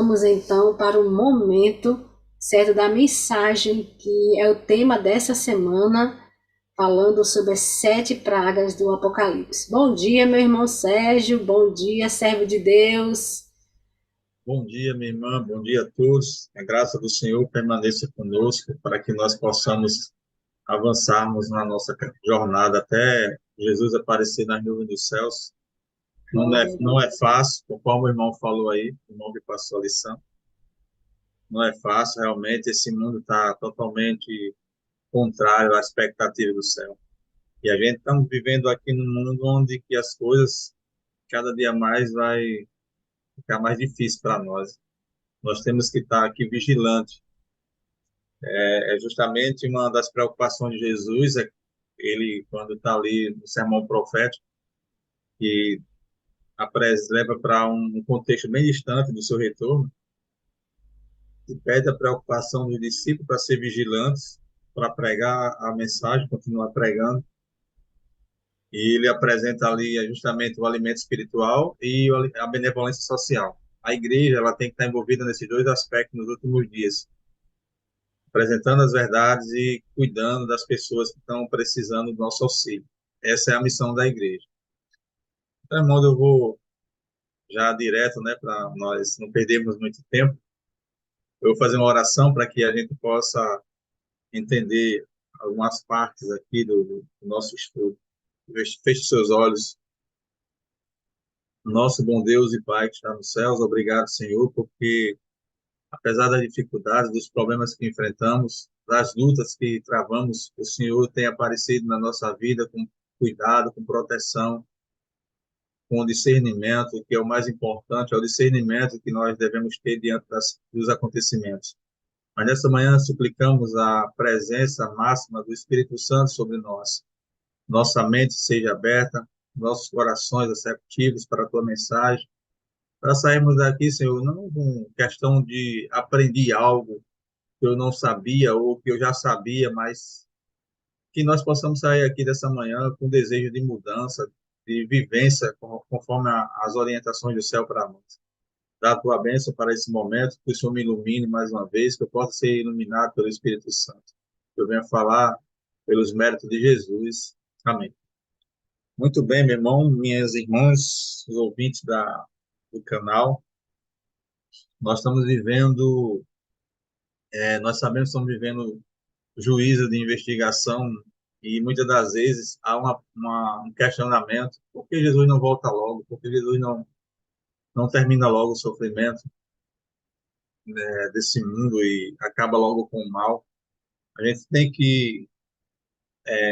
Vamos então para o momento certo da mensagem, que é o tema dessa semana, falando sobre as 7 pragas do Apocalipse. Bom dia, meu irmão Sérgio, bom dia, servo de Deus. Bom dia, minha irmã, bom dia a todos. A graça do Senhor permaneça conosco para que nós possamos avançarmos na nossa jornada até Jesus aparecer nas nuvens dos céus. Glória a Não é Deus. fácil, conforme o irmão falou aí, o irmão que passou a lição. Não é fácil, realmente, esse mundo está totalmente contrário à expectativa do céu. E a gente está vivendo aqui num mundo onde que as coisas cada dia mais vai ficar mais difícil para nós. Nós temos que estar aqui vigilantes. É justamente uma das preocupações de Jesus, ele, quando está ali no sermão profético, que leva para um contexto bem distante do seu retorno, e pede a preocupação dos discípulos para ser vigilantes, para pregar a mensagem, continuar pregando, e ele apresenta ali justamente o alimento espiritual e a benevolência social. A igreja ela tem que estar envolvida nesses dois aspectos nos últimos dias, apresentando as verdades e cuidando das pessoas que estão precisando do nosso auxílio. Essa é a missão da igreja. Então, irmão, eu vou já direto, né, para nós não perdermos muito tempo. Eu vou fazer uma oração para que a gente possa entender algumas partes aqui do nosso estudo. Feche seus olhos. Nosso bom Deus e Pai que está nos céus, obrigado, Senhor, porque apesar das dificuldades, dos problemas que enfrentamos, das lutas que travamos, o Senhor tem aparecido na nossa vida com cuidado, com proteção, com discernimento, que é o mais importante, é o discernimento que nós devemos ter diante dos acontecimentos. Mas nessa manhã suplicamos a presença máxima do Espírito Santo sobre nós. Nossa mente seja aberta, nossos corações receptivos para a tua mensagem, para sairmos daqui, Senhor, não com questão de aprendi algo que eu não sabia ou que eu já sabia, mas que nós possamos sair aqui dessa manhã com desejo de mudança, de vivência, conforme as orientações do céu para nós. Dá a tua bênção para esse momento, que o Senhor me ilumine mais uma vez, que eu possa ser iluminado pelo Espírito Santo. Que eu venha falar pelos méritos de Jesus. Amém. Muito bem, meu irmão, minhas irmãs, os ouvintes do canal, nós estamos vivendo, nós sabemos que estamos vivendo juízo de investigação e muitas das vezes há um questionamento: por que Jesus não volta logo? Por que Jesus não termina logo o sofrimento, desse mundo e acaba logo com o mal? A gente tem que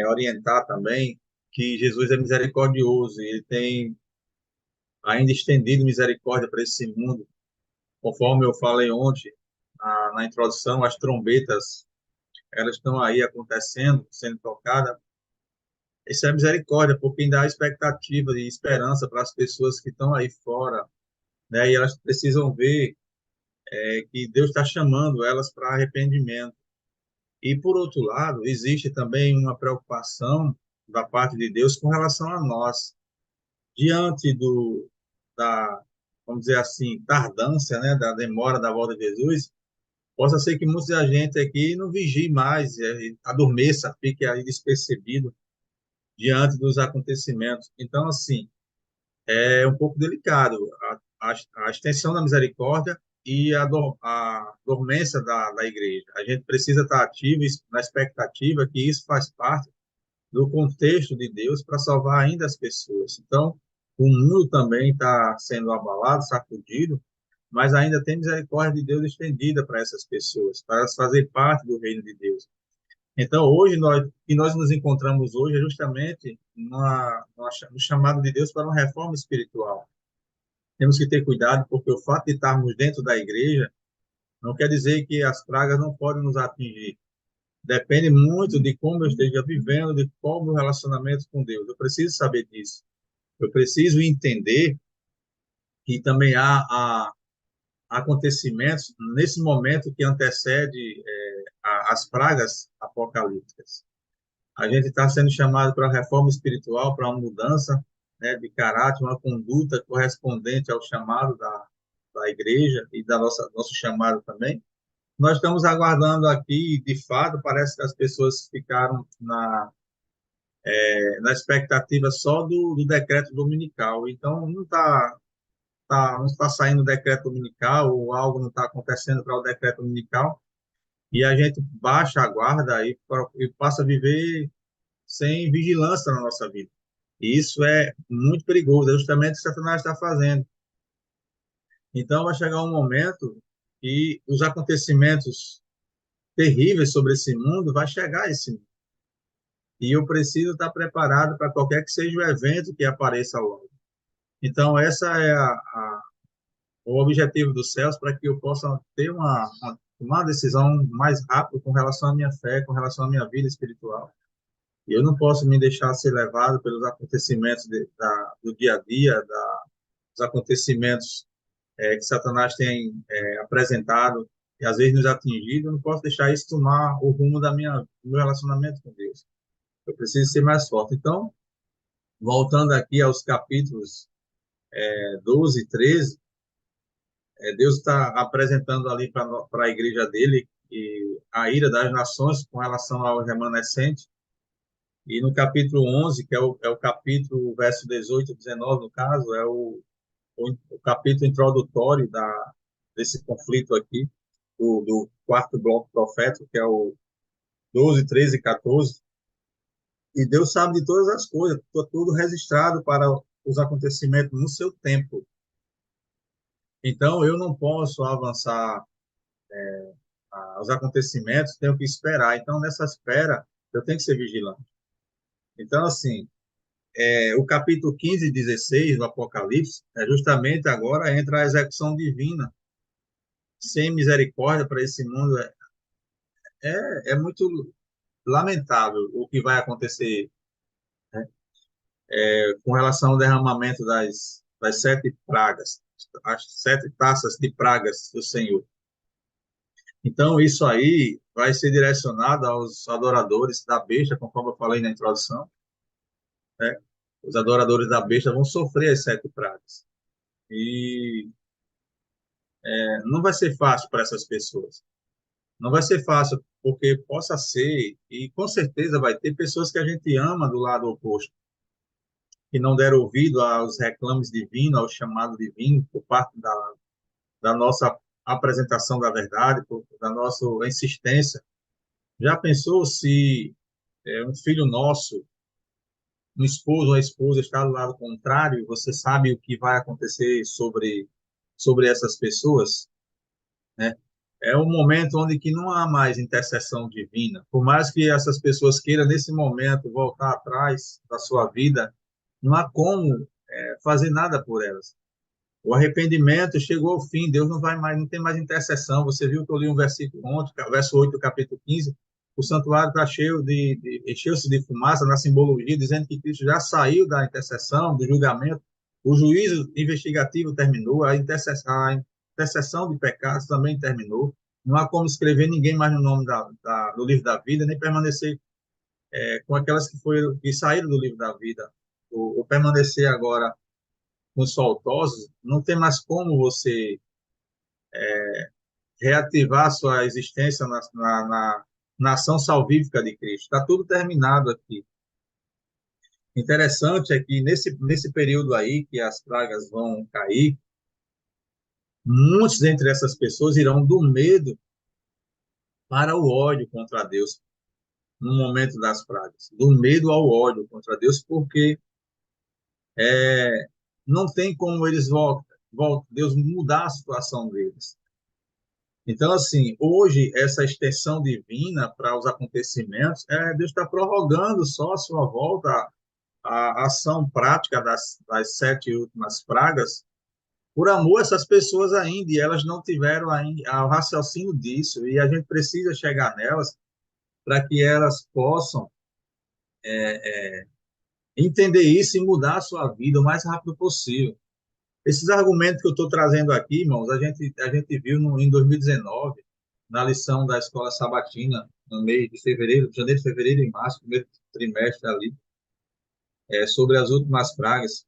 orientar também que Jesus é misericordioso e ele tem ainda estendido misericórdia para esse mundo. Conforme eu falei ontem, na introdução, as trombetas, elas estão aí acontecendo, sendo tocadas. Isso é misericórdia, porque dá expectativa e esperança para as pessoas que estão aí fora, né? E elas precisam ver que Deus está chamando elas para arrependimento. E, por outro lado, existe também uma preocupação da parte de Deus com relação a nós. Diante da, vamos dizer assim, tardância, né, da demora da volta de Jesus, possa ser que muita gente aqui não vigie mais, adormeça, fique aí despercebido diante dos acontecimentos. Então, assim, é um pouco delicado a extensão da misericórdia e a dormência da igreja. A gente precisa estar ativo na expectativa que isso faz parte do contexto de Deus para salvar ainda as pessoas. Então, o mundo também está sendo abalado, sacudido, mas ainda tem misericórdia de Deus estendida para essas pessoas, para elas fazerem parte do reino de Deus. Então, hoje, nós nos encontramos hoje é justamente no chamado de Deus para uma reforma espiritual. Temos que ter cuidado, porque o fato de estarmos dentro da igreja não quer dizer que as pragas não podem nos atingir. Depende muito de como eu esteja vivendo, de qual o meu relacionamento com Deus. Eu preciso saber disso. Eu preciso entender que também há acontecimentos nesse momento que antecede as pragas apocalípticas. A gente está sendo chamado para uma reforma espiritual, para uma mudança, né, de caráter, uma conduta correspondente ao chamado da igreja e da nosso chamado também. Nós estamos aguardando aqui, de fato, parece que as pessoas ficaram na expectativa só do decreto dominical. Então, não está saindo o decreto dominical, ou algo não está acontecendo para o decreto dominical, e a gente baixa a guarda e passa a viver sem vigilância na nossa vida. E isso é muito perigoso, é justamente o que Satanás está fazendo. Então, vai chegar um momento que os acontecimentos terríveis sobre esse mundo vai chegar a esse mundo. E eu preciso estar preparado para qualquer que seja o evento que apareça logo. Então, essa é o objetivo dos céus, para que eu possa ter uma decisão mais rápida com relação à minha fé, com relação à minha vida espiritual. E eu não posso me deixar ser levado pelos acontecimentos do dia a dia, dos acontecimentos que Satanás tem apresentado e às vezes nos atingido. Eu não posso deixar isso tomar o rumo do meu relacionamento com Deus. Eu preciso ser mais forte. Então, voltando aqui aos capítulos 12 e 13, Deus está apresentando ali para a igreja dele a ira das nações com relação ao remanescente. E no capítulo 11, que é o capítulo, verso 18 e 19, no caso, é o capítulo introdutório desse conflito aqui, do quarto bloco profético, que é o 12, 13 e 14. E Deus sabe de todas as coisas, tudo registrado para os acontecimentos no seu tempo. Então, eu não posso avançar os acontecimentos, tenho que esperar. Então, nessa espera, eu tenho que ser vigilante. Então, assim, o capítulo 15 e 16 do Apocalipse, justamente agora entra a execução divina, sem misericórdia para esse mundo. É muito lamentável o que vai acontecer, né? Com relação ao derramamento das 7 pragas, as 7 taças de pragas do Senhor. Então, isso aí vai ser direcionado aos adoradores da besta, conforme eu falei na introdução, né? Os adoradores da besta vão sofrer as 7 pragas. E não vai ser fácil para essas pessoas. Não vai ser fácil, porque possa ser, e com certeza vai ter pessoas que a gente ama do lado oposto, que não deram ouvido aos reclames divinos, ao chamado divino, por parte da nossa apresentação da verdade, da nossa insistência. Já pensou se um filho nosso, um esposo ou uma esposa está do lado contrário, e você sabe o que vai acontecer sobre essas pessoas, né? É um momento onde que não há mais intercessão divina. Por mais que essas pessoas queiram, nesse momento, voltar atrás da sua vida, não há como fazer nada por elas. O arrependimento chegou ao fim, Deus não vai mais, não tem mais intercessão. Você viu que eu li um versículo ontem, verso 8 do capítulo 15, o santuário está encheu-se de fumaça na simbologia, dizendo que Cristo já saiu da intercessão, do julgamento, o juízo investigativo terminou, a intercessão de pecados também terminou. Não há como escrever ninguém mais no nome do livro da vida, nem permanecer com aquelas que saíram do livro da vida, ou permanecer agora com os faltosos. Não tem mais como você reativar sua existência na ação salvífica de Cristo. Está tudo terminado aqui. Interessante é que nesse período aí que as pragas vão cair, muitos dentre essas pessoas irão do medo para o ódio contra Deus no momento das pragas, do medo ao ódio contra Deus, porque não tem como eles Deus mudar a situação deles. Então, assim, hoje, essa extensão divina para os acontecimentos, Deus está prorrogando só a sua volta, a ação prática das 7 últimas pragas, por amor a essas pessoas ainda, e elas não tiveram ainda o raciocínio disso, e a gente precisa chegar nelas para que elas possam entender isso e mudar a sua vida o mais rápido possível. Esses argumentos que eu estou trazendo aqui, irmãos, a gente viu em 2019, na lição da escola sabatina, no mês de fevereiro, janeiro, fevereiro e março, primeiro trimestre ali, sobre as últimas pragas.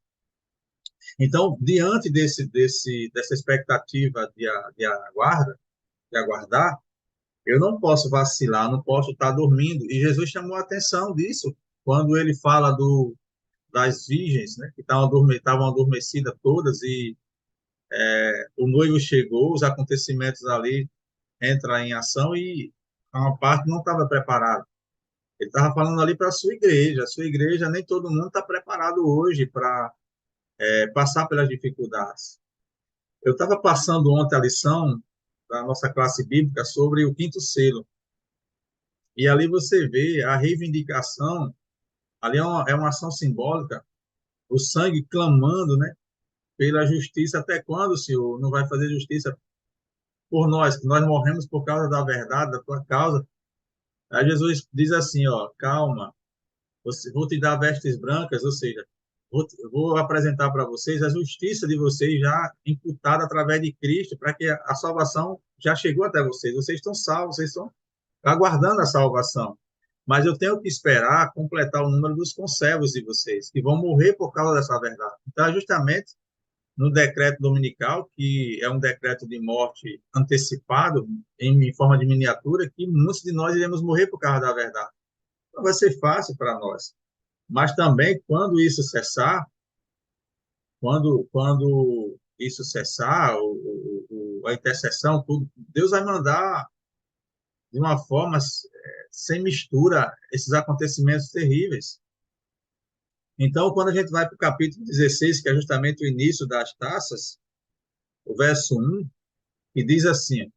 Então, diante dessa expectativa de aguardar, eu não posso vacilar, não posso estar dormindo. E Jesus chamou a atenção disso quando ele fala das virgens, né, que estavam adormecidas todas e o noivo chegou, os acontecimentos ali entram em ação e uma parte não estava preparada. Ele estava falando ali para a sua igreja. A sua igreja, nem todo mundo está preparado hoje para passar pelas dificuldades. Eu estava passando ontem a lição da nossa classe bíblica sobre o quinto selo. E ali você vê a reivindicação, ali é uma ação simbólica, o sangue clamando, né, pela justiça. Até quando, Senhor, não vai fazer justiça por nós, que nós morremos por causa da verdade, da tua causa? Aí Jesus diz assim, ó, calma, vou te dar vestes brancas, ou seja, vou apresentar para vocês a justiça de vocês já imputada através de Cristo, para que a salvação já chegou até vocês. Vocês estão salvos, vocês estão aguardando a salvação. Mas eu tenho que esperar completar o número dos conservos de vocês, que vão morrer por causa dessa verdade. Então, é justamente no decreto dominical, que é um decreto de morte antecipado, em forma de miniatura, que muitos de nós iremos morrer por causa da verdade. Não vai ser fácil para nós. Mas também, quando isso cessar, quando isso cessar, a intercessão, tudo, Deus vai mandar de uma forma sem mistura esses acontecimentos terríveis. Então, quando a gente vai para o capítulo 16, que é justamente o início das taças, o verso 1, que diz assim: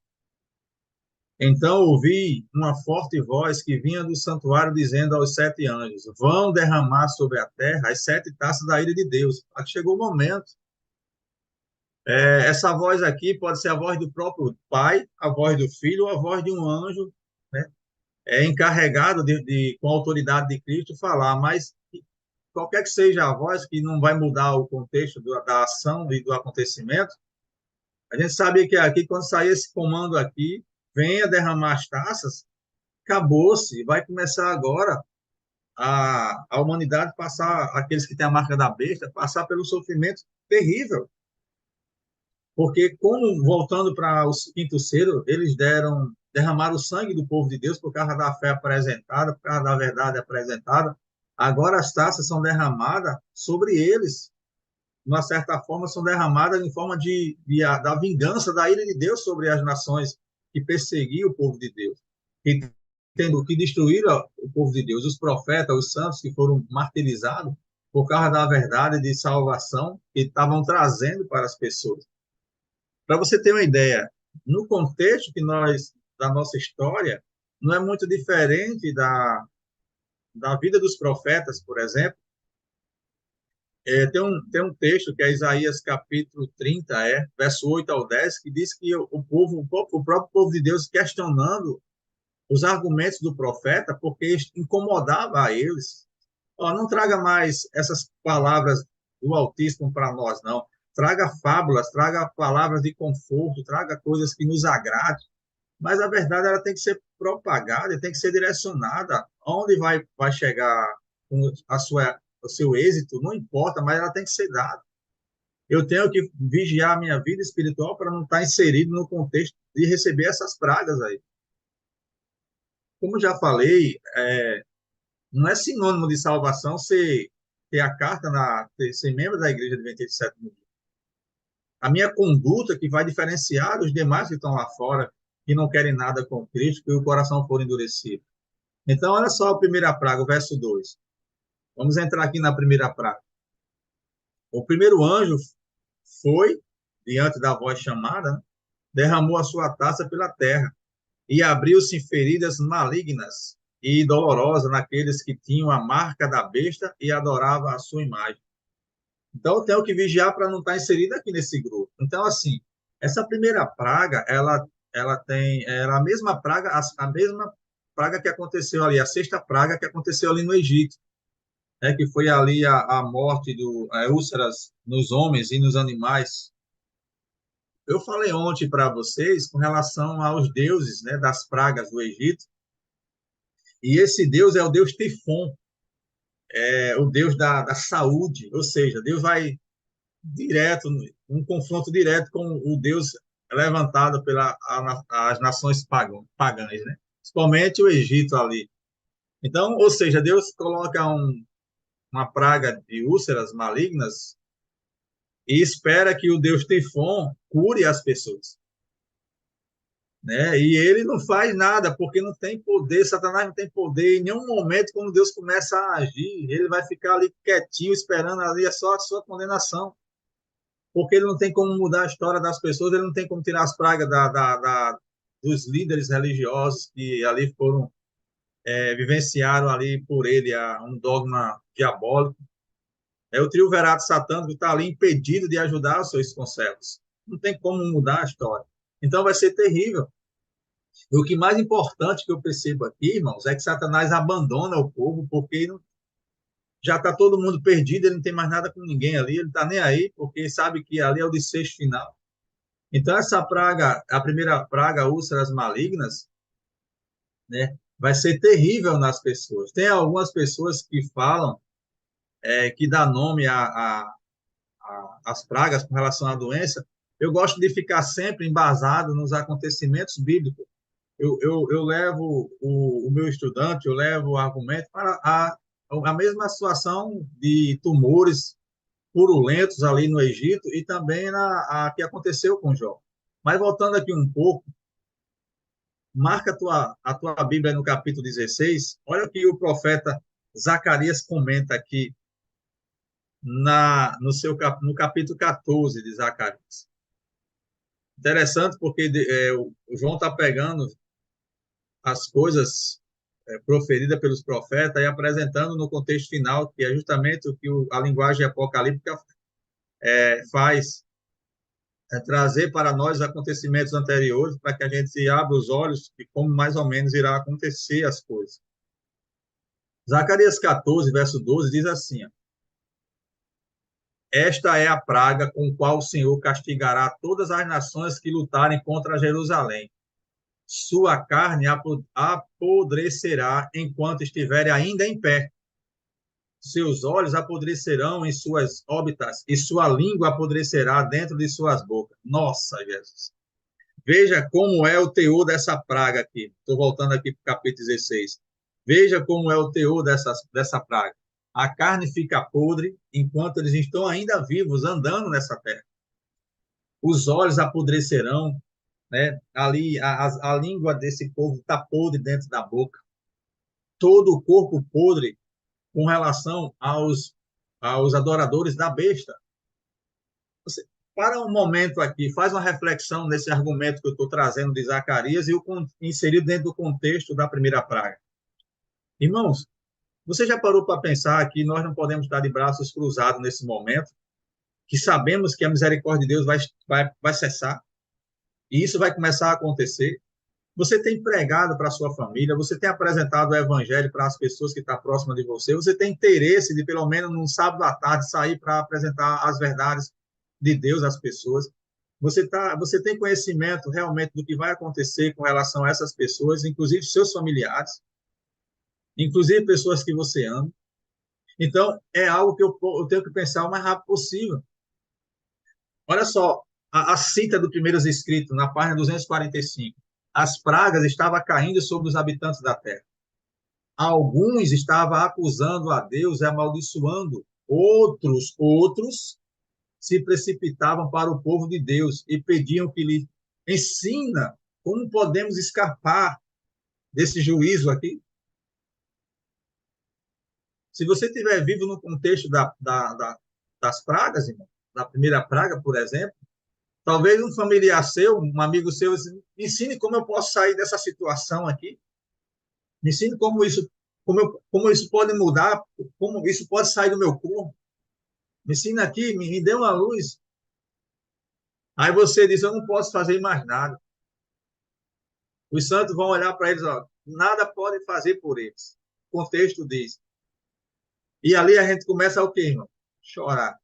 Então ouvi uma forte voz que vinha do santuário dizendo aos 7 anjos: Vão derramar sobre a terra as 7 taças da ira de Deus. Aqui chegou o momento. Essa voz aqui pode ser a voz do próprio Pai, a voz do Filho ou a voz de um anjo, né? Encarregado com a autoridade de Cristo, falar, mas qualquer que seja a voz, que não vai mudar o contexto da ação e do acontecimento, a gente sabe que aqui, quando sair esse comando aqui, venha derramar as taças, acabou-se, vai começar agora a humanidade passar, aqueles que têm a marca da besta, passar pelo sofrimento terrível. Porque, como, voltando para o quinto selo, eles derramaram o sangue do povo de Deus por causa da fé apresentada, por causa da verdade apresentada. Agora as taças são derramadas sobre eles, de uma certa forma, são derramadas em forma da vingança da ira de Deus sobre as nações que perseguiam o povo de Deus, que destruíram o povo de Deus, os profetas, os santos que foram martirizados por causa da verdade de salvação que estavam trazendo para as pessoas. Para você ter uma ideia, no contexto da nossa história, não é muito diferente da vida dos profetas, por exemplo. Tem um texto que é Isaías capítulo 30, verso 8 ao 10, que diz que o próprio povo de Deus questionando os argumentos do profeta, porque incomodava a eles. Não traga mais essas palavras do Altíssimo para nós, não. Traga fábulas, traga palavras de conforto, traga coisas que nos agradem, mas a verdade ela tem que ser propagada, tem que ser direcionada. Onde vai chegar o seu êxito, não importa, mas ela tem que ser dada. Eu tenho que vigiar a minha vida espiritual para não estar inserido no contexto de receber essas pragas aí. Como já falei, não é sinônimo de salvação ter a carta, ser membro da Igreja Adventista de Sétimo Dia. A minha conduta que vai diferenciar dos demais que estão lá fora, que não querem nada com Cristo, que o coração for endurecido. Então, olha só a primeira praga, o verso 2. Vamos entrar aqui na primeira praga. O primeiro anjo foi, diante da voz chamada, derramou a sua taça pela terra, e abriu-se feridas malignas e dolorosas naqueles que tinham a marca da besta e adoravam a sua imagem. Então, eu tenho que vigiar para não estar inserido aqui nesse grupo. Então, assim, essa primeira praga, ela era a mesma praga que aconteceu ali, a sexta praga que aconteceu ali no Egito, que foi ali a morte do úlceras nos homens e nos animais. Eu falei ontem para vocês com relação aos deuses, né, das pragas do Egito, e esse Deus é o Deus Tifon, o Deus da saúde, ou seja, Deus vai direto, um confronto direto com o Deus levantado as nações pagãs, né? Principalmente o Egito ali. Então, ou seja, Deus coloca uma praga de úlceras malignas e espera que o Deus Tifon cure as pessoas, né? E ele não faz nada, porque não tem poder, Satanás não tem poder. Em nenhum momento, quando Deus começa a agir, ele vai ficar ali quietinho, esperando ali só a sua condenação, porque ele não tem como mudar a história das pessoas, ele não tem como tirar as pragas dos líderes religiosos que ali foram, vivenciaram ali por ele um dogma diabólico. É o triunvirato satânico que está ali impedido de ajudar os seus conservos. Não tem como mudar a história. Então vai ser terrível. E o que mais importante que eu percebo aqui, irmãos, é que Satanás abandona o povo porque já está todo mundo perdido, ele não tem mais nada com ninguém ali, ele está nem aí, porque sabe que ali é o desfecho final. Então, essa praga, a primeira praga, úlceras malignas, né, vai ser terrível nas pessoas. Tem algumas pessoas que falam, que dá nome às pragas com relação à doença. Eu gosto de ficar sempre embasado nos acontecimentos bíblicos. Eu levo o meu estudante, eu levo o argumento para a mesma situação de tumores purulentos ali no Egito e também a que aconteceu com Jó. Mas voltando aqui um pouco, marca a tua Bíblia no capítulo 16, olha o que o profeta Zacarias comenta aqui no capítulo 14 de Zacarias. Interessante porque o João está pegando as coisas proferidas pelos profetas e apresentando no contexto final, que é justamente o que a linguagem apocalíptica faz, trazer para nós acontecimentos anteriores, para que a gente abra os olhos de como mais ou menos irá acontecer as coisas. Zacarias 14, verso 12, diz assim: ó, esta é a praga com qual o Senhor castigará todas as nações que lutarem contra Jerusalém. Sua carne apodrecerá enquanto estiver ainda em pé. Seus olhos apodrecerão em suas órbitas e sua língua apodrecerá dentro de suas bocas. Nossa, Jesus. Veja como é o teor dessa praga aqui. Estou voltando aqui para o capítulo 16. Veja como é o teor dessa praga. A carne fica podre enquanto eles estão ainda vivos, andando nessa terra. Os olhos apodrecerão, né? Ali, a língua desse povo está podre dentro da boca. Todo o corpo podre com relação aos adoradores da besta. Você, para um momento aqui, faz uma reflexão nesse argumento que eu estou trazendo de Zacarias e o inserido dentro do contexto da primeira praga. Irmãos, você já parou para pensar que nós não podemos estar de braços cruzados nesse momento, que sabemos que a misericórdia de Deus vai cessar, e isso vai começar a acontecer? Você tem pregado para a sua família, você tem apresentado o evangelho para as pessoas que estão próximas de você, você tem interesse de, pelo menos, num sábado à tarde, sair para apresentar as verdades de Deus às pessoas. Você tem conhecimento realmente do que vai acontecer com relação a essas pessoas, inclusive seus familiares, inclusive pessoas que você ama. Então, é algo que eu tenho que pensar o mais rápido possível. Olha só, a cita do Primeiros Escritos, na página 245. As pragas estavam caindo sobre os habitantes da terra. Alguns estavam acusando a Deus e amaldiçoando. Outros se precipitavam para o povo de Deus e pediam que lhe ensina como podemos escapar desse juízo aqui. Se você estiver vivo no contexto das pragas, irmão, da primeira praga, por exemplo, talvez um familiar seu, um amigo seu, me ensine como eu posso sair dessa situação aqui. Me ensine como isso pode mudar, como isso pode sair do meu corpo. Me ensina aqui, me dê uma luz. Aí você diz, eu não posso fazer mais nada. Os santos vão olhar para eles, ó, nada pode fazer por eles. O contexto diz. E ali a gente começa o quê, irmão? Chorar.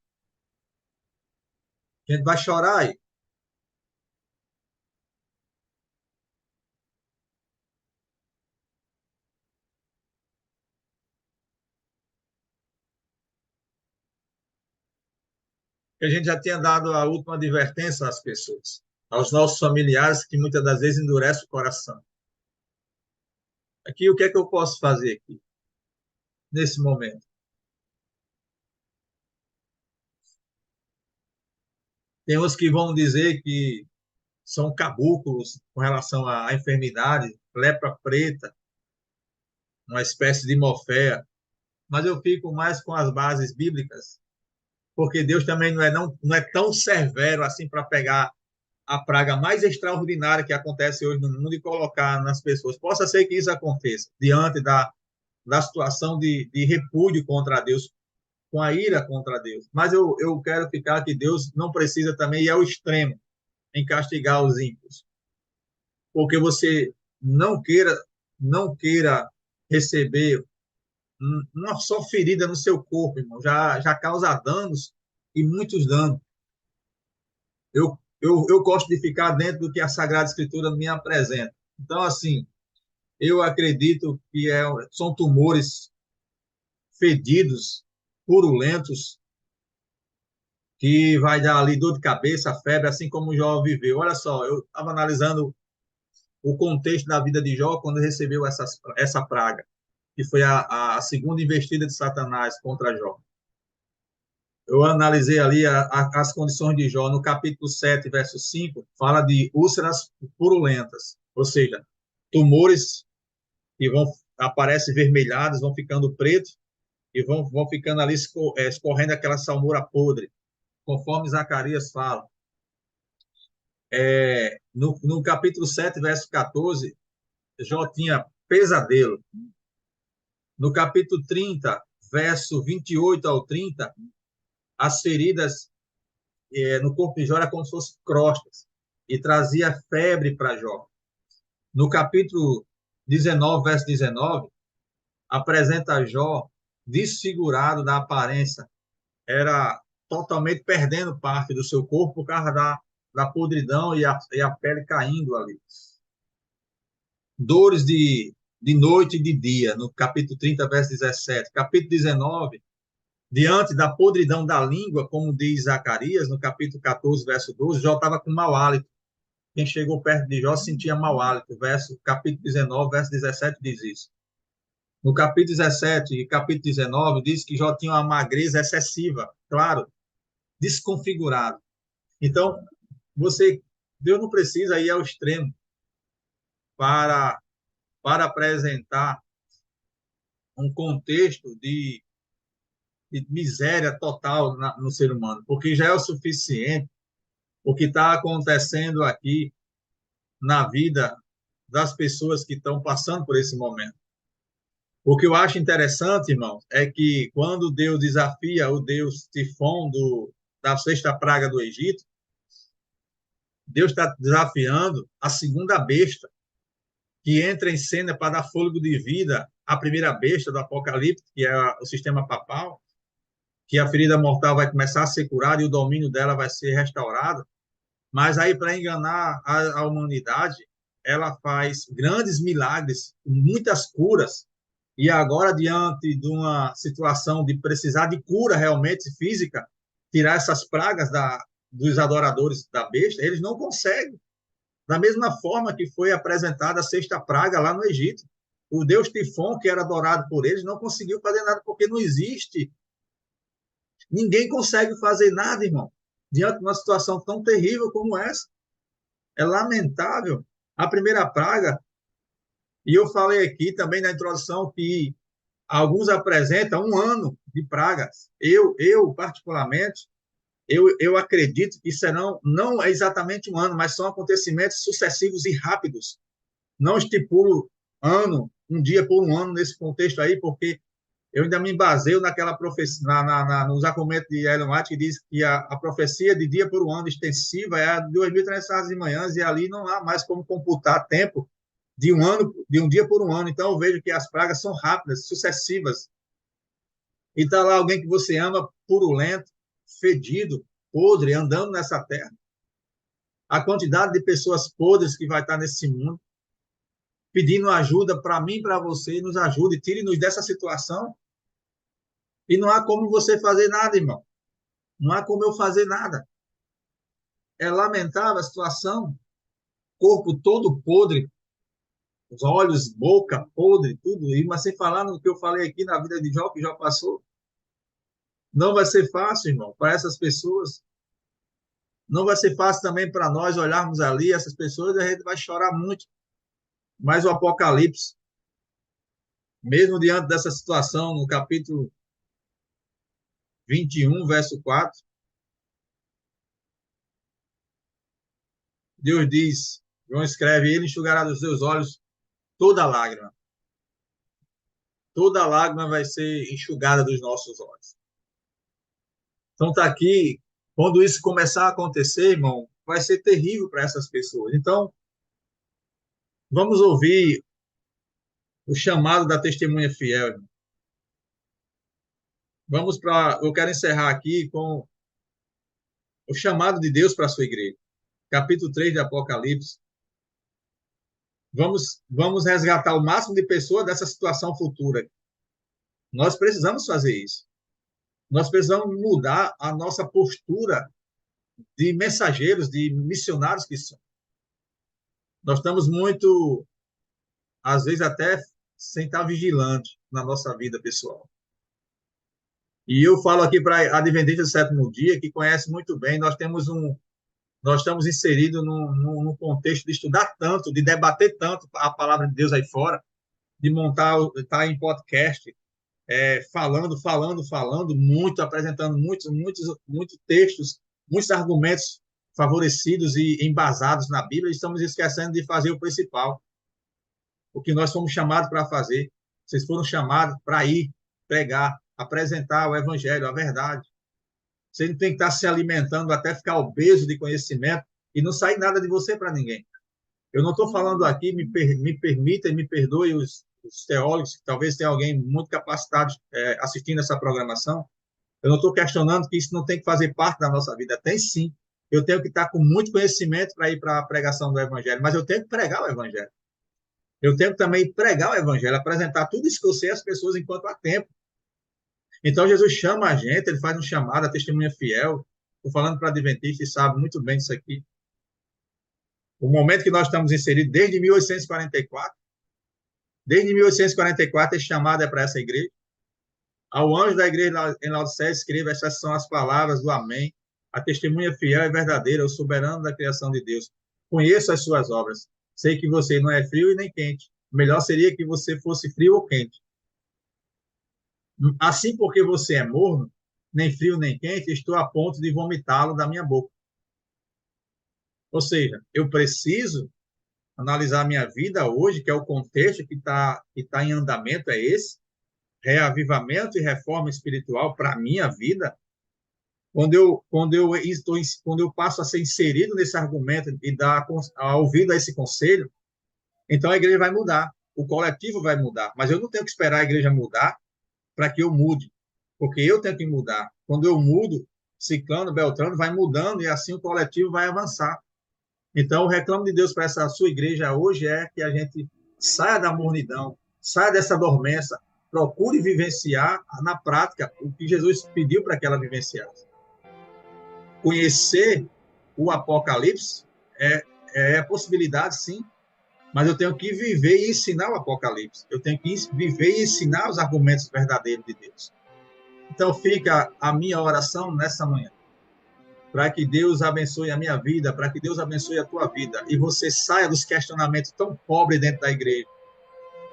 A gente vai chorar aí. que a gente já tinha dado a última advertência às pessoas, aos nossos familiares, que muitas das vezes endurece o coração. Aqui, o que é que eu posso fazer aqui, nesse momento? Tem uns que vão dizer que são caboclos com relação à enfermidade, lepra preta, uma espécie de moféa, mas eu fico mais com as bases bíblicas, porque Deus também não é tão severo assim para pegar a praga mais extraordinária que acontece hoje no mundo e colocar nas pessoas. Possa ser que isso aconteça diante da situação de repúdio contra Deus, com a ira contra Deus. Mas eu quero ficar que Deus não precisa também ir ao extremo em castigar os ímpios, porque você não queira não queira receber uma só ferida no seu corpo, irmão, já causa danos e muitos danos. Eu gosto de ficar dentro do que a Sagrada Escritura me apresenta. Então, assim, eu acredito que são tumores fedidos, purulentos, que vai dar ali dor de cabeça, febre, assim como Jó viveu. Olha só, eu estava analisando o contexto da vida de Jó quando recebeu essa praga, que foi a segunda investida de Satanás contra Jó. Eu analisei ali as condições de Jó, no capítulo 7, verso 5, fala de úlceras purulentas, ou seja, tumores que aparecem vermelhados, vão ficando pretos e vão ficando ali escorrendo aquela salmoura podre, conforme Zacarias fala. No capítulo 7, verso 14, Jó tinha pesadelo. No capítulo 30, verso 28 ao 30, as feridas no corpo de Jó eram como se fossem crostas e trazia febre para Jó. No capítulo 19, verso 19, apresenta Jó desfigurado da aparência, era totalmente perdendo parte do seu corpo por causa da podridão e a pele caindo ali. Dores de noite e de dia, no capítulo 30, verso 17. Capítulo 19, diante da podridão da língua, como diz Zacarias, no capítulo 14, verso 12, Jó estava com mau hálito. Quem chegou perto de Jó sentia mau hálito. Capítulo 19, verso 17 diz isso. No capítulo 17 e capítulo 19, diz que Jó tinha uma magreza excessiva, claro, desconfigurado. Então, Deus não precisa ir ao extremo para, para apresentar um contexto de miséria total no ser humano, porque já é o suficiente o que está acontecendo aqui na vida das pessoas que estão passando por esse momento. O que eu acho interessante, irmão, é que quando Deus desafia o Deus Tifon da sexta praga do Egito, Deus está desafiando a segunda besta, que entra em cena para dar fôlego de vida à primeira besta do Apocalipse, que é o sistema papal, que a ferida mortal vai começar a ser curada e o domínio dela vai ser restaurado. Mas aí, para enganar a humanidade, ela faz grandes milagres, muitas curas, e agora, diante de uma situação de precisar de cura realmente física, tirar essas pragas dos adoradores da besta, eles não conseguem. Da mesma forma que foi apresentada a sexta praga lá no Egito. O deus Tifon, que era adorado por eles, não conseguiu fazer nada, porque não existe. Ninguém consegue fazer nada, irmão, diante de uma situação tão terrível como essa. É lamentável. A primeira praga, e eu falei aqui também na introdução que alguns apresentam um ano de pragas. Eu particularmente, eu acredito que serão, não é exatamente um ano, mas são acontecimentos sucessivos e rápidos. Não estipulo um dia por um ano nesse contexto aí, porque eu ainda me baseio naquela profecia, nos argumentos de Ellen White, que diz que a profecia de dia por um ano extensiva é a de 2.300 manhãs, e ali não há mais como computar tempo de um ano, de um dia por um ano. Então, eu vejo que as pragas são rápidas, sucessivas. E está lá alguém que você ama, purulento, fedido, podre, andando nessa terra. A quantidade de pessoas podres que vai estar nesse mundo, pedindo ajuda para mim, para você, nos ajude, tire-nos dessa situação. E não há como você fazer nada, irmão. Não há como eu fazer nada. É lamentável a situação, corpo todo podre, os olhos, boca podre, tudo. Mas sem falar no que eu falei aqui na vida de Jó, que já passou. Não vai ser fácil, irmão, para essas pessoas. Não vai ser fácil também para nós olharmos ali essas pessoas e a gente vai chorar muito. Mas o Apocalipse, mesmo diante dessa situação, no capítulo 21, verso 4, Deus diz, João escreve, ele enxugará dos seus olhos toda lágrima. Toda lágrima vai ser enxugada dos nossos olhos. Então está aqui, quando isso começar a acontecer, irmão, vai ser terrível para essas pessoas. Então, vamos ouvir o chamado da testemunha fiel, irmão. Eu quero encerrar aqui com o chamado de Deus para a sua igreja. Capítulo 3 de Apocalipse. Vamos resgatar o máximo de pessoas dessa situação futura. Nós precisamos fazer isso. Nós precisamos mudar a nossa postura de mensageiros, de missionários que somos. Nós estamos muito, às vezes, até sem estar vigilante na nossa vida pessoal. E eu falo aqui para a Adventista do Sétimo Dia, que conhece muito bem, nós estamos inseridos num contexto de estudar tanto, de debater tanto a palavra de Deus aí fora, de estar em podcast, falando muito, apresentando muitos textos, muitos argumentos favorecidos e embasados na Bíblia, e estamos esquecendo de fazer o principal, o que nós fomos chamados para fazer. Vocês foram chamados para ir pregar, apresentar o evangelho, a verdade. Você não tem que estar se alimentando até ficar obeso de conhecimento e não sair nada de você para ninguém. Eu não estou falando aqui, me permita e me perdoe os teólogos, que talvez tenha alguém muito capacitado assistindo essa programação. Eu não estou questionando que isso não tem que fazer parte da nossa vida. Tem sim. Eu tenho que estar com muito conhecimento para ir para a pregação do evangelho, mas eu tenho que pregar o evangelho. Eu tenho que também pregar o evangelho, apresentar tudo isso que eu sei às pessoas enquanto há tempo. Então, Jesus chama a gente, ele faz um chamado, a testemunha fiel. Estou falando para adventista e sabe muito bem disso aqui. O momento que nós estamos inseridos desde 1844. Desde 1844, esse chamado é para essa igreja. Ao anjo da igreja em Laodiceia, escreva: essas são as palavras do Amém. A testemunha fiel e verdadeira, o soberano da criação de Deus. Conheço as suas obras. Sei que você não é frio e nem quente. Melhor seria que você fosse frio ou quente. Assim, porque você é morno, nem frio nem quente, estou a ponto de vomitá-lo da minha boca. Ou seja, eu preciso analisar a minha vida hoje, que é o contexto que tá em andamento, é esse, reavivamento e reforma espiritual para a minha vida. Quando eu passo a ser inserido nesse argumento e dar a ouvido a esse conselho, então a igreja vai mudar, o coletivo vai mudar, mas eu não tenho que esperar a igreja mudar para que eu mude, porque eu tenho que mudar. Quando eu mudo, Ciclano, Beltrano vai mudando e assim o coletivo vai avançar. Então, o reclamo de Deus para essa sua igreja hoje é que a gente saia da mornidão, saia dessa dormência, procure vivenciar na prática o que Jesus pediu para que ela vivenciasse. Conhecer o Apocalipse é possibilidade, sim, mas eu tenho que viver e ensinar o Apocalipse. Eu tenho que viver e ensinar os argumentos verdadeiros de Deus. Então, fica a minha oração nessa manhã, para que Deus abençoe a minha vida, para que Deus abençoe a tua vida, e você saia dos questionamentos tão pobres dentro da igreja.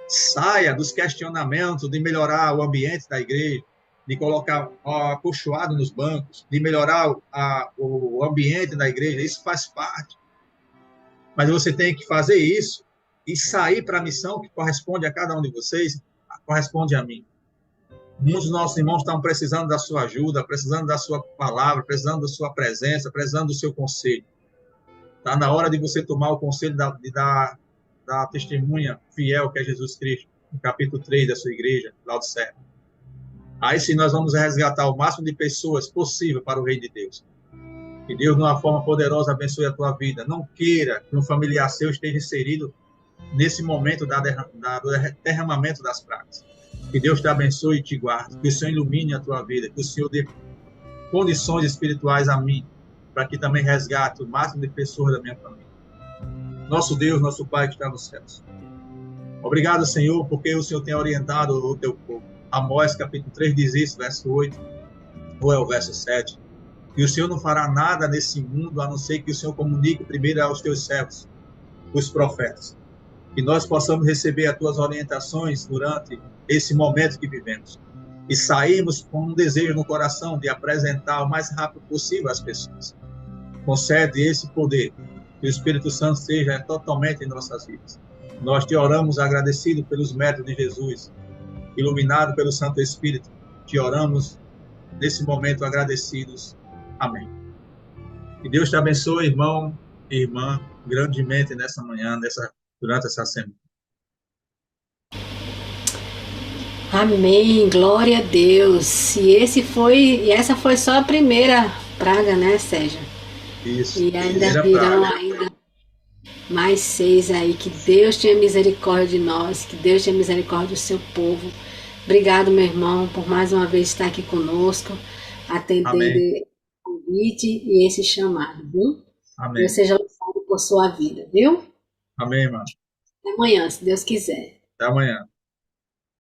Saia dos questionamentos de melhorar o ambiente da igreja, de colocar acolchoado nos bancos, de melhorar o ambiente da igreja. Isso faz parte. Mas você tem que fazer isso e sair para a missão que corresponde a cada um de vocês, corresponde a mim. Muitos dos nossos irmãos estão precisando da sua ajuda, precisando da sua palavra, precisando da sua presença, precisando do seu conselho. Está na hora de você tomar o conselho da testemunha fiel, que é Jesus Cristo, no capítulo 3 da sua igreja, Laodiceia. Aí sim nós vamos resgatar o máximo de pessoas possível para o Reino de Deus. Que Deus, de uma forma poderosa, abençoe a tua vida. Não queira que um familiar seu esteja inserido nesse momento do derramamento das pragas. Que Deus te abençoe e te guarde. Que o Senhor ilumine a tua vida. Que o Senhor dê condições espirituais a mim, para que também resgate o máximo de pessoas da minha família. Nosso Deus, nosso Pai que está nos céus. Obrigado, Senhor, porque o Senhor tem orientado o teu povo. Amós, capítulo 3, diz isso, verso 8, ou é o verso 7. E o Senhor não fará nada nesse mundo, a não ser que o Senhor comunique primeiro aos teus servos, os profetas. Que nós possamos receber as tuas orientações durante esse momento que vivemos. E sairmos com um desejo no coração de apresentar o mais rápido possível às pessoas. Concede esse poder, que o Espírito Santo seja totalmente em nossas vidas. Nós te oramos agradecido pelos méritos de Jesus, iluminado pelo Santo Espírito. Te oramos nesse momento agradecidos. Amém. Que Deus te abençoe, irmão e irmã, grandemente nessa manhã, durante essa semana. Amém, glória a Deus. E essa foi só a primeira praga, né, Sérgio? Isso, E ainda primeira virão praga. ainda mais 6 aí. Que Deus tenha misericórdia de nós, que Deus tenha misericórdia do seu povo. Obrigado, meu irmão, por mais uma vez estar aqui conosco, atendendo Amém, esse convite e esse chamado, viu? Deus amém, seja louvado por sua vida, viu? amém, irmão. Até amanhã, se Deus quiser. Até amanhã.